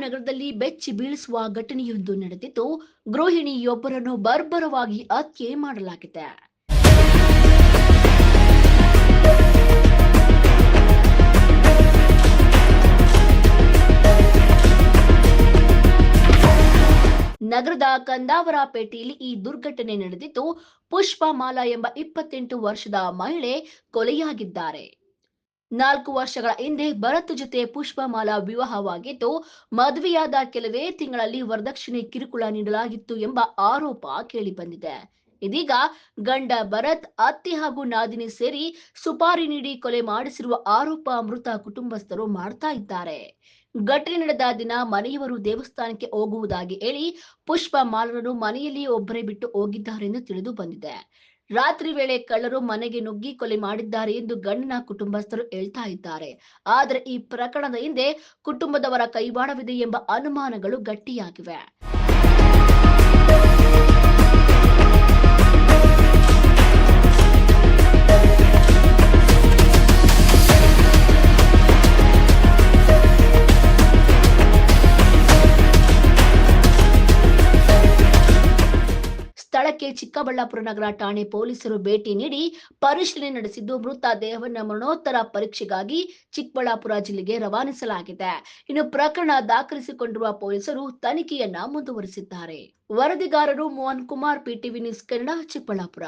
ನಗರದಲ್ಲಿ ಬೆಚ್ಚಿ ಬೀಳಿಸುವ ಘಟನೆಯೊಂದು ನಡೆದಿದ್ದು, ಗೃಹಿಣಿಯೊಬ್ಬರನ್ನು ಬರ್ಬರವಾಗಿ ಹತ್ಯೆ ಮಾಡಲಾಗಿದೆ. ನಗರದ ಕಂದಾವರಪೇಟೆಯಲ್ಲಿ ಈ ದುರ್ಘಟನೆ ನಡೆದಿದ್ದು, ಪುಷ್ಪಮಾಲಾ ಎಂಬ 28 ವರ್ಷದ ಮಹಿಳೆ ಕೊಲೆಯಾಗಿದ್ದಾರೆ. 4 ವರ್ಷಗಳ ಹಿಂದೆ ಭರತ್ ಜೊತೆ ಪುಷ್ಪಮಾಲಾ ವಿವಾಹವಾಗಿದ್ದು, ಮದುವೆಯಾದ ಕೆಲವೇ ತಿಂಗಳಲ್ಲಿ ವರದಕ್ಷಿಣೆ ಕಿರುಕುಳ ನೀಡಲಾಗಿತ್ತು ಎಂಬ ಆರೋಪ ಕೇಳಿಬಂದಿದೆ. ಇದೀಗ ಗಂಡ ಭರತ್, ಅತ್ತೆ ಹಾಗೂ ನಾದಿನಿ ಸೇರಿ ಸುಪಾರಿ ನೀಡಿ ಕೊಲೆ ಮಾಡಿಸಿರುವ ಆರೋಪ ಮೃತ ಕುಟುಂಬಸ್ಥರು ಮಾಡ್ತಾ ಇದ್ದಾರೆ. ಘಟನೆ ನಡೆದ ದಿನ ಮನೆಯವರು ದೇವಸ್ಥಾನಕ್ಕೆ ಹೋಗುವುದಾಗಿ ಹೇಳಿ ಪುಷ್ಪಮಾಲಾರನ್ನು ಮನೆಯಲ್ಲಿಯೇ ಒಬ್ಬರೇ ಬಿಟ್ಟು ಹೋಗಿದ್ದಾರೆಂದು ತಿಳಿದು ಬಂದಿದೆ. ರಾತ್ರಿ ವೇಳೆ ಕಳ್ಳರು ಮನೆಗೆ ನುಗ್ಗಿ ಕೊಲೆ ಮಾಡಿದ್ದಾರೆ ಎಂದು ಗಂಡನ ಕುಟುಂಬಸ್ಥರು ಹೇಳ್ತಾ ಇದ್ದಾರೆ. ಆದರೆ ಈ ಪ್ರಕರಣದ ಹಿಂದೆ ಕುಟುಂಬದವರ ಕೈವಾಡವಿದೆ ಎಂಬ ಅನುಮಾನಗಳು ಗಟ್ಟಿಯಾಗಿವೆ. ಸ್ಥಳಕ್ಕೆ ಚಿಕ್ಕಬಳ್ಳಾಪುರ ನಗರ ಠಾಣೆ ಪೊಲೀಸರು ಭೇಟಿ ನೀಡಿ ಪರಿಶೀಲನೆ ನಡೆಸಿದ್ದು, ಮೃತ ದೇಹವನ್ನು ಮರಣೋತ್ತರ ಪರೀಕ್ಷೆಗಾಗಿ ಚಿಕ್ಕಬಳ್ಳಾಪುರ ಜಿಲ್ಲೆಗೆ ರವಾನಿಸಲಾಗಿದೆ. ಇನ್ನು ಪ್ರಕರಣ ದಾಖಲಿಸಿಕೊಂಡಿರುವ ಪೊಲೀಸರು ತನಿಖೆಯನ್ನ ಮುಂದುವರಿಸಿದ್ದಾರೆ. ವರದಿಗಾರರು ಮೋಹನ್ ಕುಮಾರ್, ಪಿಟಿವಿ ನ್ಯೂಸ್ ಕನ್ನಡ, ಚಿಕ್ಕಬಳ್ಳಾಪುರ.